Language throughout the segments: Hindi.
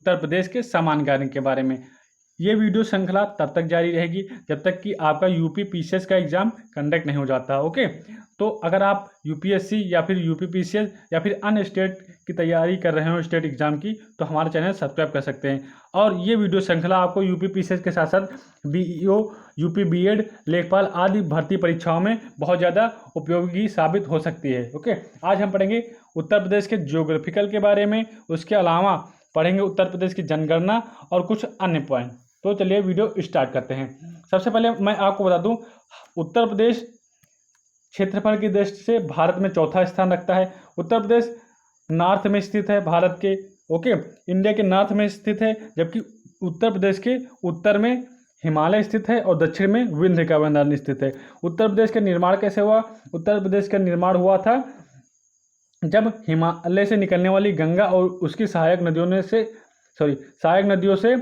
उत्तर प्रदेश के समान्य के बारे में। ये वीडियो श्रृंखला तब तक जारी रहेगी जब तक कि आपका यूपी पीसीएस का एग्ज़ाम कंडक्ट नहीं हो जाता। ओके, तो अगर आप यूपीएससी या फिर यूपी पीसीएस या फिर अन्य स्टेट की तैयारी कर रहे हो स्टेट एग्ज़ाम की, तो हमारा चैनल सब्सक्राइब कर सकते हैं। और ये वीडियो श्रृंखला आपको यूपी पीसीएस के साथ साथ बीईओ, यूपी बीएड, लेखपाल आदि भर्ती परीक्षाओं में बहुत ज़्यादा उपयोगी साबित हो सकती है। ओके, आज हम पढ़ेंगे उत्तर प्रदेश के ज्योग्राफिकल के बारे में, उसके अलावा पढ़ेंगे उत्तर प्रदेश की जनगणना और कुछ अन्य पॉइंट। तो चलिए वीडियो स्टार्ट करते हैं। सबसे पहले मैं आपको बता दूं, उत्तर प्रदेश क्षेत्रफल की दृष्टि से भारत में चौथा स्थान रखता है। उत्तर प्रदेश नॉर्थ में स्थित है भारत के। ओके, इंडिया के नॉर्थ में स्थित है, जबकि उत्तर प्रदेश के उत्तर में हिमालय स्थित है और दक्षिण में विंध्य का मैदान स्थित है। उत्तर प्रदेश का निर्माण कैसे हुआ? उत्तर प्रदेश का निर्माण हुआ था जब हिमालय से निकलने वाली गंगा और उसकी सहायक नदियों से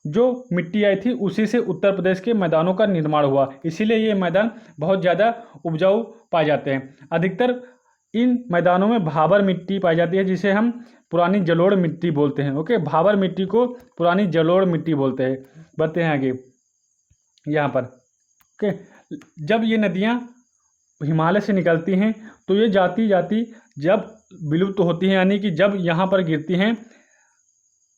जो मिट्टी आई थी उसी से उत्तर प्रदेश के मैदानों का निर्माण हुआ। इसीलिए ये मैदान बहुत ज़्यादा उपजाऊ पाए जाते हैं। अधिकतर इन मैदानों में भाबर मिट्टी पाई जाती है, जिसे हम पुरानी जलोढ़ मिट्टी बोलते हैं। ओके, भाबर मिट्टी को पुरानी जलोढ़ मिट्टी बोलते हैं। बढ़ते हैं आगे यहाँ पर। ओके, जब ये नदियाँ हिमालय से निकलती हैं तो ये जाती जाती जब विलुप्त होती हैं, यानी कि जब यहाँ पर गिरती हैं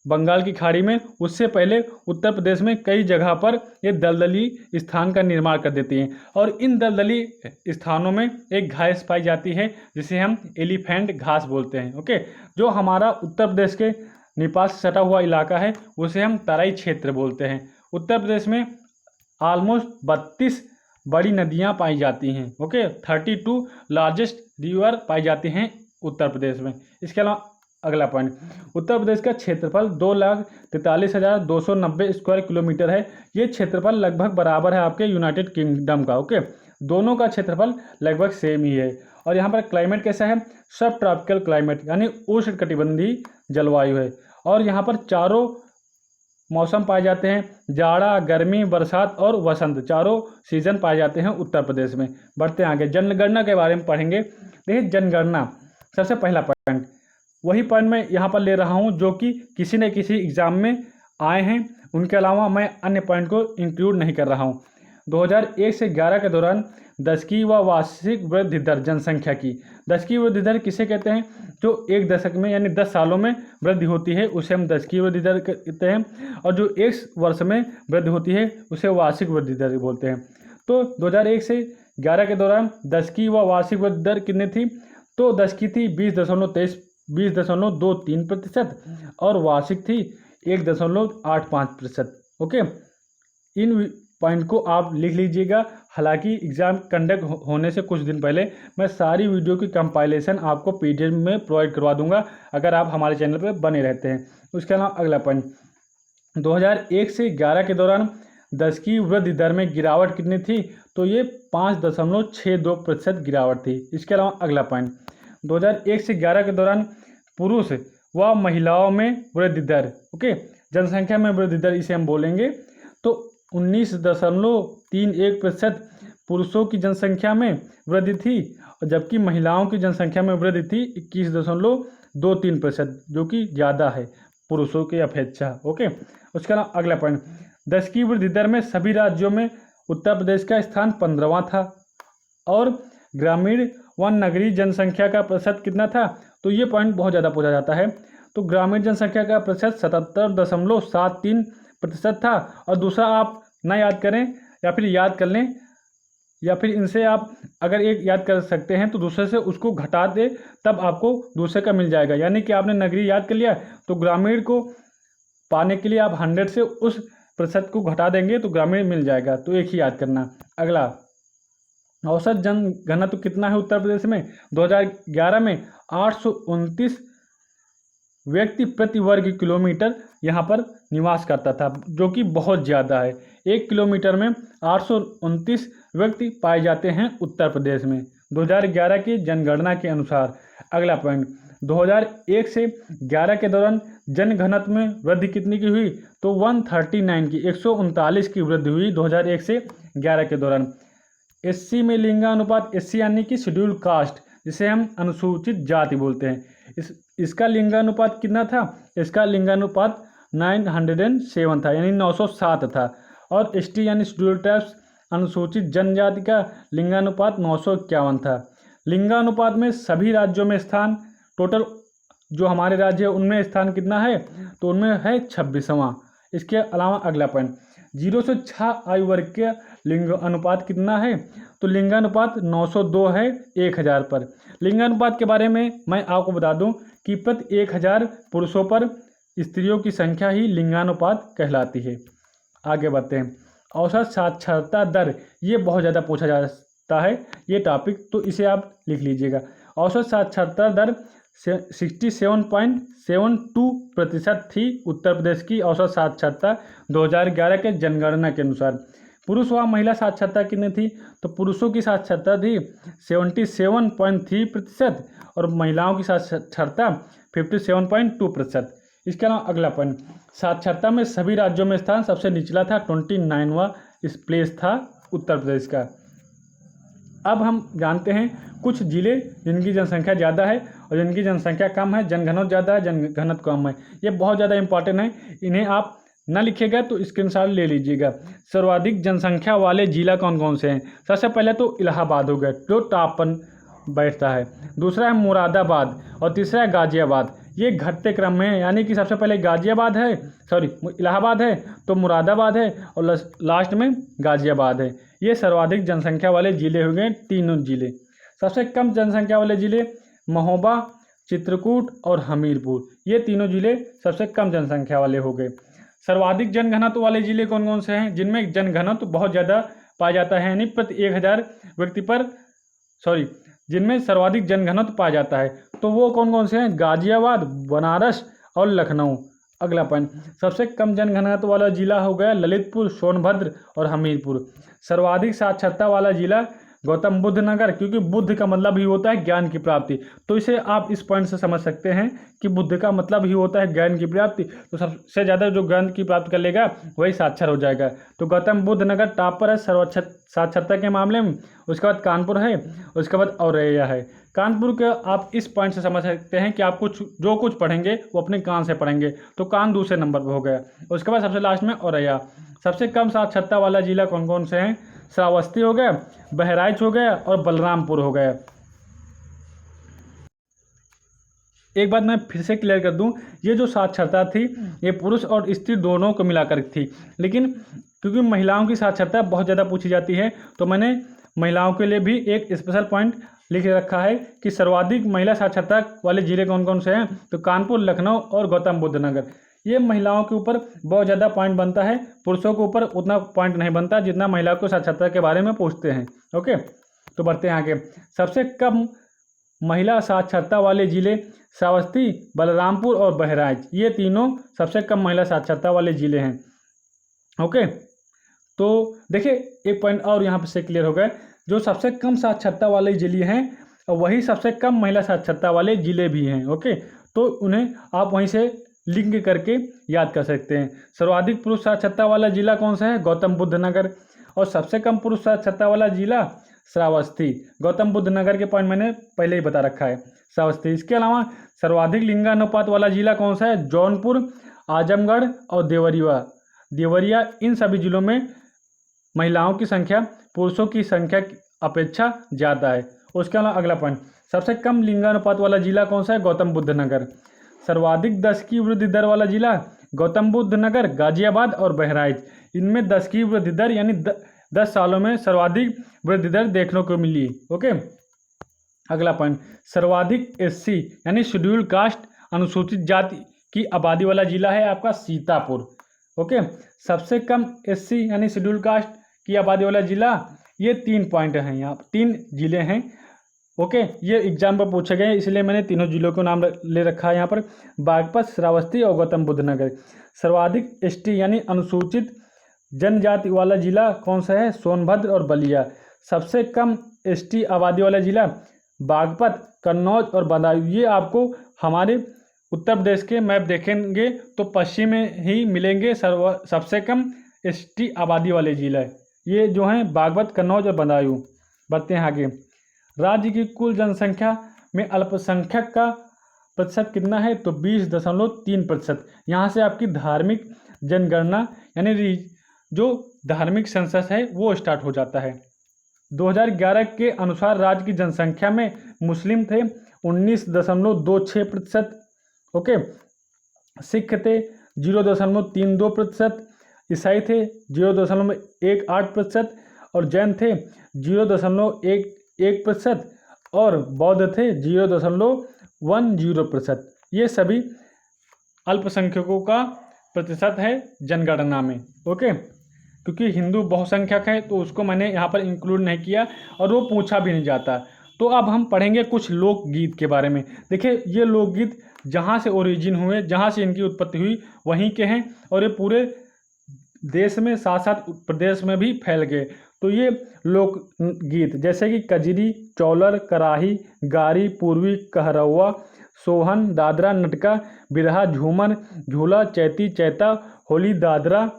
बंगाल की खाड़ी में, उससे पहले उत्तर प्रदेश में कई जगह पर ये दलदली स्थान का निर्माण कर देती हैं। और इन दलदली स्थानों में एक घास पाई जाती है जिसे हम एलिफेंट घास बोलते हैं। ओके, जो हमारा उत्तर प्रदेश के नेपाल से सटा हुआ इलाका है उसे हम तराई क्षेत्र बोलते हैं। उत्तर प्रदेश में ऑलमोस्ट 32 बड़ी नदियाँ पाई जाती हैं। ओके, 32 लार्जेस्ट रिवर पाई जाती हैं उत्तर प्रदेश में। इसके अलावा अगला पॉइंट, उत्तर प्रदेश का क्षेत्रफल 2,43,290 स्क्वायर किलोमीटर है। ये क्षेत्रफल लगभग बराबर है आपके यूनाइटेड किंगडम का। ओके, दोनों का क्षेत्रफल लगभग सेम ही है। और यहाँ पर क्लाइमेट कैसा है? सब ट्रॉपिकल क्लाइमेट, यानी उष्णकटिबंधीय जलवायु है। और यहाँ पर चारों मौसम पाए जाते हैं, जाड़ा, गर्मी, बरसात और वसंत, चारों सीजन पाए जाते हैं उत्तर प्रदेश में। बढ़ते हैं आगे, जनगणना के बारे में पढ़ेंगे। देखिए, जनगणना सबसे पहला पॉइंट, वही पॉइंट मैं यहाँ पर ले रहा हूँ जो कि किसी न किसी एग्ज़ाम में आए हैं, उनके अलावा मैं अन्य पॉइंट को इंक्लूड नहीं कर रहा हूँ। 2001 से 11 के दौरान दशकीय व वार्षिक वृद्धि दर जनसंख्या की। दशकीय वृद्धि दर किसे कहते हैं? जो एक दशक में यानी 10 सालों में वृद्धि होती है उसे हम दशकीय वृद्धि दर कहते हैं, और जो एक वर्ष में वृद्धि होती है उसे वार्षिक वृद्धि दर बोलते हैं। तो 2001 से 11 के दौरान दशकीय व वार्षिक वृद्धि दर कितनी थी? तो दशकीय थी 20.23% और वार्षिक थी 1.85%। ओके, इन पॉइंट को आप लिख लीजिएगा। हालांकि एग्ज़ाम कंडक्ट होने से कुछ दिन पहले मैं सारी वीडियो की कंपाइलेशन आपको पीडीएफ में प्रोवाइड करवा दूंगा अगर आप हमारे चैनल पर बने रहते हैं। उसके अलावा अगला पॉइंट, 2001 से 11 के दौरान दशकीय वृद्धि दर में गिरावट कितनी थी? तो ये 5.62% गिरावट थी। इसके अलावा अगला पॉइंट, 2001 से 11 के दौरान पुरुष व महिलाओं में वृद्धि दर, ओके, जनसंख्या में वृद्धि दर इसे हम बोलेंगे, तो 19.31% पुरुषों की जनसंख्या में वृद्धि थी, और जबकि महिलाओं की जनसंख्या में वृद्धि थी 21.23%, जो कि ज़्यादा है पुरुषों की अपेक्षा। ओके, उसके अलावा अगला पॉइंट, दशकीय वृद्धि दर में सभी राज्यों में उत्तर प्रदेश का स्थान 15वां था। और ग्रामीण व नगरीय जनसंख्या का प्रतिशत कितना था? तो ये पॉइंट बहुत ज़्यादा पूछा जाता है। तो ग्रामीण जनसंख्या का प्रतिशत 77.73% था। और दूसरा आप ना याद करें या फिर याद कर लें, या फिर इनसे आप अगर एक याद कर सकते हैं तो दूसरे से उसको घटा दे, तब आपको दूसरे का मिल जाएगा। यानी कि आपने नगरीय याद कर लिया तो ग्रामीण को पाने के लिए आप 100 से उस प्रतिशत को घटा देंगे तो ग्रामीण मिल जाएगा। तो एक ही याद करना। अगला, औसत जनघनत्व कितना है उत्तर प्रदेश में? 2011 में 829 व्यक्ति प्रति वर्ग किलोमीटर यहाँ पर निवास करता था, जो कि बहुत ज़्यादा है। 1 किलोमीटर में 829 व्यक्ति पाए जाते हैं उत्तर प्रदेश में 2011 की जनगणना के अनुसार। अगला पॉइंट, 2001 से 11 के दौरान जनघनत्व में वृद्धि कितनी की हुई? तो 139 की, 139 की वृद्धि हुई 2001 से 11 के दौरान। एससी में लिंगानुपात, एससी यानी कि शेड्यूल कास्ट, जिसे हम अनुसूचित जाति बोलते हैं, इसका लिंगानुपात कितना था? इसका लिंगानुपात 907 था, यानी 907 था। और एसटी यानी शेड्यूल ट्राइब्स अनुसूचित जनजाति का लिंगानुपात 951 था। लिंगानुपात में सभी राज्यों में स्थान, टोटल जो हमारे राज्य है उनमें स्थान कितना है, तो उनमें है 26वां। इसके अलावा अगला पॉइंट, 0 से 6 आयु वर्ग के लिंग अनुपात कितना है, तो लिंगानुपात 902 है 1000 पर। लिंगानुपात के बारे में मैं आपको बता दूं कि प्रति 1000 पुरुषों पर स्त्रियों की संख्या ही लिंगानुपात कहलाती है। आगे बढ़ते हैं। औसत साक्षरता दर, ये बहुत ज़्यादा पूछा जाता है ये टॉपिक, तो इसे आप लिख लीजिएगा। औसत साक्षरता दर 67.72% थी उत्तर प्रदेश की औसत साक्षरता 2011 के जनगणना के अनुसार। पुरुष व महिला साक्षरता कितनी थी, तो पुरुषों की साक्षरता थी 77.3% और महिलाओं की साक्षरता 57.2%। इसके अलावा अगला पॉइंट, साक्षरता में सभी राज्यों में स्थान सबसे निचला था, 29वां इस प्लेस था उत्तर प्रदेश का। अब हम जानते हैं कुछ जिले जिनकी जनसंख्या ज़्यादा है और जिनकी जनसंख्या कम है, जनघनत्व ज़्यादा है, जनघनत्व कम है। ये बहुत ज़्यादा इंपॉर्टेंट है, इन्हें आप ना लिखिएगा तो स्क्रीनशॉट ले लीजिएगा। सर्वाधिक जनसंख्या वाले जिला कौन कौन से हैं? सबसे पहले तो इलाहाबाद हो गया जो टॉप पर बैठता है, दूसरा है मुरादाबाद और तीसरा है गाजियाबाद। ये घटते क्रम में है, यानी कि सबसे पहले गाजियाबाद है, इलाहाबाद है, तो मुरादाबाद है और लास्ट में गाजियाबाद है। ये सर्वाधिक जनसंख्या वाले जिले हो गए तीनों जिले। सबसे कम जनसंख्या वाले जिले महोबा, चित्रकूट और हमीरपुर, ये तीनों जिले सबसे कम जनसंख्या वाले हो गए। सर्वाधिक जनघनत्व वाले जिले कौन कौन से हैं, जिनमें जनघनत्व बहुत ज़्यादा पाया जाता है, यानी प्रति 1000 व्यक्ति पर जिनमें सर्वाधिक जनघनत्व पाया जाता है, तो वो कौन कौन से हैं? गाजियाबाद, बनारस और लखनऊ। अगला पॉइंट, सबसे कम जनघनत्व वाला जिला हो गया ललितपुर, सोनभद्र और हमीरपुर। सर्वाधिक साक्षरता वाला जिला गौतम बुद्ध नगर, क्योंकि बुद्ध का मतलब ही होता है ज्ञान की प्राप्ति, तो इसे आप इस पॉइंट से समझ सकते हैं कि बुद्ध का मतलब ही होता है ज्ञान की प्राप्ति, तो सबसे ज़्यादा जो ज्ञान की प्राप्ति कर लेगा वही साक्षर हो जाएगा। तो गौतम बुद्ध नगर टॉप पर है सर्वोच्च साक्षरता के मामले में। उसके बाद कानपुर है, उसके बाद औरैया है। कानपुर के आप इस पॉइंट से समझ सकते हैं कि आप जो कुछ पढ़ेंगे वो अपने कान से पढ़ेंगे, तो कान दूसरे नंबर पर हो गया। उसके बाद सबसे लास्ट में औरैया। सबसे कम साक्षरता वाला जिला कौन कौन से हैं? श्रावस्ती हो गया, बहराइच हो गया और बलरामपुर हो गया। एक बात मैं फिर से क्लियर कर दूं, ये जो साक्षरता थी ये पुरुष और स्त्री दोनों को मिलाकर थी, लेकिन क्योंकि महिलाओं की साक्षरता बहुत ज़्यादा पूछी जाती है तो मैंने महिलाओं के लिए भी एक स्पेशल पॉइंट लिख रखा है कि सर्वाधिक महिला साक्षरता वाले जिले कौन कौन से हैं, तो कानपुर, लखनऊ और गौतम बुद्ध नगर। ये महिलाओं के ऊपर बहुत ज़्यादा पॉइंट बनता है, पुरुषों के ऊपर उतना पॉइंट नहीं बनता जितना महिलाओं को साक्षरता के बारे में पूछते हैं। ओके, तो बढ़ते हैं आगे। सबसे कम महिला साक्षरता वाले जिले श्रावस्ती, बलरामपुर और बहराइच, ये तीनों सबसे कम महिला साक्षरता वाले जिले हैं। ओके, तो देखिए एक पॉइंट और यहाँ से क्लियर हो गया, जो सबसे कम साक्षरता वाले जिले हैं वही सबसे कम महिला साक्षरता वाले जिले भी हैं। ओके, तो उन्हें आप वहीं से लिंक करके याद कर सकते हैं। सर्वाधिक पुरुष साक्षरता वाला जिला कौन सा है? गौतम बुद्ध नगर। और सबसे कम पुरुष साक्षरता वाला जिला श्रावस्ती। गौतम बुद्ध नगर के पॉइंट मैंने पहले ही बता रखा है, श्रावस्ती। इसके अलावा सर्वाधिक लिंगानुपात वाला जिला कौन सा है? जौनपुर, आजमगढ़ और देवरिया। इन सभी जिलों में महिलाओं की संख्या पुरुषों की संख्या की अपेक्षा ज़्यादा है। उसके अलावा अगला पॉइंट, सबसे कम लिंगानुपात वाला जिला कौन सा है? गौतम बुद्ध नगर। सर्वाधिक 10 की वृद्धि दर वाला जिला गौतम बुद्ध नगर, गाजियाबाद और बहराइच। इनमें 10 की वृद्धि दर यानी 10 सालों में सर्वाधिक वृद्धि दर देखने को मिली। ओके, अगला पॉइंट, सर्वाधिक एससी यानी शेड्यूल कास्ट अनुसूचित जाति की आबादी वाला जिला है आपका सीतापुर। ओके, सबसे कम एससी यानी शेड्यूल कास्ट की आबादी वाला जिला, ये 3 पॉइंट हैं, यहाँ 3 जिले हैं। ओके, ये एग्जाम पर पूछे गए इसलिए मैंने तीनों जिलों को नाम ले रखा है यहाँ पर, बागपत, श्रावस्ती और गौतम बुद्ध नगर। सर्वाधिक एसटी यानी अनुसूचित जनजाति वाला जिला कौन सा है? सोनभद्र और बलिया। सबसे कम एसटी आबादी वाला जिला बागपत, कन्नौज और बदायूं। ये आपको हमारे उत्तर प्रदेश के मैप देखेंगे तो पश्चिम में ही मिलेंगे सबसे कम एसटी आबादी वाले जिला, ये जो हैं बागपत, कन्नौज और बदायूं। बढ़ते हैं आगे। राज्य की कुल जनसंख्या में अल्पसंख्यक का प्रतिशत कितना है, तो 20.3%। यहाँ से आपकी धार्मिक जनगणना यानी जो धार्मिक सेंसस है वो स्टार्ट हो जाता है। 2011 के अनुसार राज्य की जनसंख्या में मुस्लिम थे 19.26%, ओके, सिख थे 0.32%, ईसाई थे 0.18% और जैन थे 0.11% और बौद्ध थे 0.10%। ये सभी अल्पसंख्यकों का प्रतिशत है जनगणना में, ओके। क्योंकि हिंदू बहुसंख्यक है तो उसको मैंने यहाँ पर इंक्लूड नहीं किया और वो पूछा भी नहीं जाता। तो अब हम पढ़ेंगे कुछ लोकगीत के बारे में। देखिए, ये लोकगीत जहाँ से ओरिजिन हुए, जहाँ से इनकी उत्पत्ति हुई वहीं के हैं और ये पूरे देश में साथ साथ प्रदेश में भी फैल गए। तो ये लोकगीत जैसे कि कजरी, चौलर, कराही, गारी, पूर्वी, कहरवा, सोहन, दादरा, नटका, बिरहा, झूमर, झूला, चैती, चैता, होली, दादरा,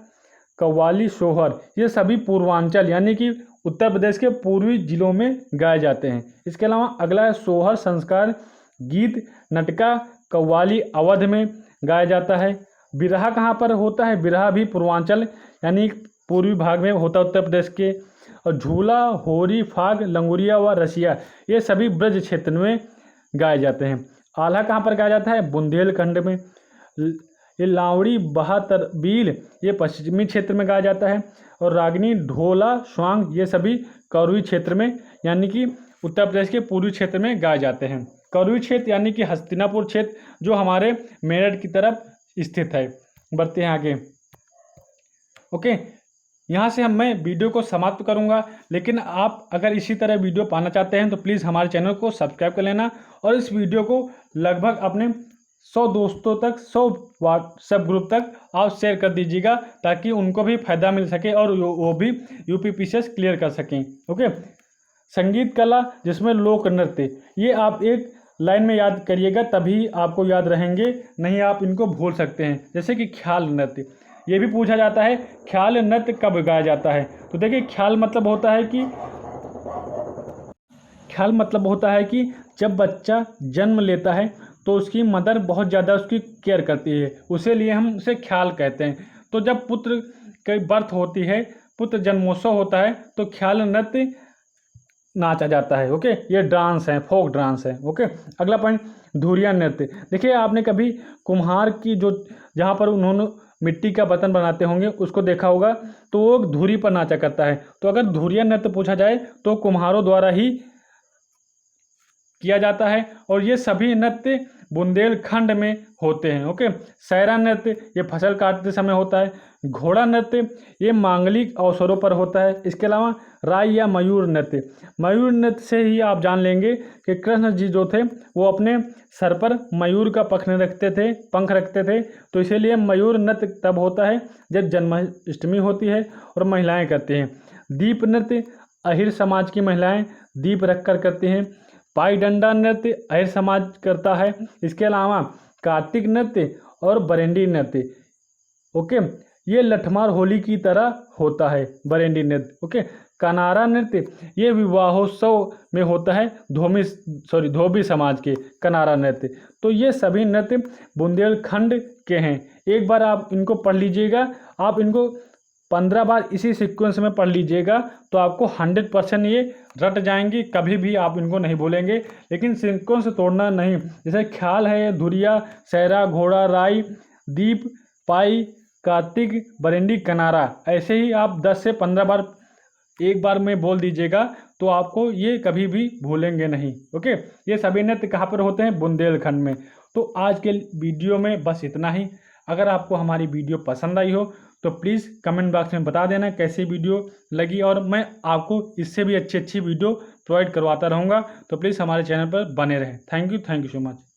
कव्वाली, सोहर, ये सभी पूर्वांचल यानी कि उत्तर प्रदेश के पूर्वी जिलों में गाए जाते हैं। इसके अलावा अगला है सोहर संस्कार गीत, नटका, कव्वाली अवध में गाया जाता है। बिरहा कहाँ पर होता है, बिरहा भी पूर्वांचल यानी पूर्वी भाग में होता है उत्तर प्रदेश के। और झूला, होरी, फाग, लंगुरिया व रसिया ये सभी ब्रज क्षेत्र में गाए जाते हैं। आल्हा कहाँ पर गाया जाता है, बुंदेलखंड में। ये लावड़ी, बहातरबील ये पश्चिमी क्षेत्र में गाया जाता है। और रागनी, ढोला, स्वांग ये सभी कौरवी क्षेत्र में यानी कि उत्तर प्रदेश के पूर्वी क्षेत्र में गाए जाते हैं। कौरवी क्षेत्र यानी कि हस्तिनापुर क्षेत्र जो हमारे मेरठ की तरफ स्थित है। बढ़ते हैं आगे, ओके। यहाँ से मैं वीडियो को समाप्त करूँगा, लेकिन आप अगर इसी तरह वीडियो पाना चाहते हैं तो प्लीज़ हमारे चैनल को सब्सक्राइब कर लेना और इस वीडियो को लगभग अपने 100 दोस्तों तक, 100 व्हाट्सएप ग्रुप तक आप शेयर कर दीजिएगा ताकि उनको भी फायदा मिल सके और वो भी यूपीपीसीएस क्लियर कर सकें, ओके। संगीत कला जिसमें लोक नृत्य, ये आप एक लाइन में याद करिएगा तभी आपको याद रहेंगे, नहीं आप इनको भूल सकते हैं। जैसे कि ख्याल नृत्य, ये भी पूछा जाता है ख्याल नृत्य कब गाया जाता है। तो देखिए, ख्याल मतलब होता है कि जब बच्चा जन्म लेता है तो उसकी मदर बहुत ज़्यादा उसकी केयर करती है, उसे लिए हम उसे ख्याल कहते हैं। तो जब पुत्र की बर्थ होती है, पुत्र जन्मोत्सव होता है तो ख्याल नृत्य नाचा जाता है, ओके। ये डांस है, फोक डांस है, ओके। अगला पॉइंट, धुरिया नृत्य। देखिए, आपने कभी कुम्हार की जो जहाँ पर उन्होंने मिट्टी का बर्तन बनाते होंगे उसको देखा होगा, तो वो धुरी पर नाचा करता है। तो अगर धुरिया नृत्य पूछा जाए तो कुम्हारों द्वारा ही किया जाता है और ये सभी नृत्य बुंदेलखंड में होते हैं, ओके। सैरा नृत्य ये फसल काटते समय होता है। घोड़ा नृत्य ये मांगलिक अवसरों पर होता है। इसके अलावा राई या मयूर नृत्य, मयूर नृत्य से ही आप जान लेंगे कि कृष्ण जी जो थे वो अपने सर पर मयूर का पंख रखते थे। तो इसीलिए मयूर नृत्य तब होता है जब जन्माष्टमी होती है और महिलाएं करती हैं। दीप नृत्य अहिर समाज की महिलाएं दीप रखकर करती हैं। पाई डंडा नृत्य अहिर समाज करता है। इसके अलावा कार्तिक नृत्य और बरेंडी नृत्य, ओके, ये लठमार होली की तरह होता है बरेंडी नृत्य, ओके। कनारा नृत्य ये विवाहोत्सव में होता है, धोबी समाज के कनारा नृत्य। तो ये सभी नृत्य बुंदेलखंड के हैं। एक बार आप इनको पढ़ लीजिएगा, आप इनको 15 बार इसी सीक्वेंस में पढ़ लीजिएगा तो आपको 100% ये रट जाएंगी, कभी भी आप इनको नहीं भूलेंगे। लेकिन सीक्वेंस तोड़ना नहीं, जैसे ख्याल है, धुरिया, सैरा, घोड़ा, राई, दीप, पाई, कार्तिक, बरेंडी, कनारा, ऐसे ही आप 10 से 15 बार एक बार में बोल दीजिएगा तो आपको ये कभी भी भूलेंगे नहीं, ओके। ये सभी नृत्य कहाँ पर होते हैं, बुंदेलखंड में। तो आज के वीडियो में बस इतना ही। अगर आपको हमारी वीडियो पसंद आई हो तो प्लीज़ कमेंट बॉक्स में बता देना कैसी वीडियो लगी और मैं आपको इससे भी अच्छी वीडियो प्रोवाइड करवाता रहूँगा। तो प्लीज़ हमारे चैनल पर बने रहें। Thank you so much.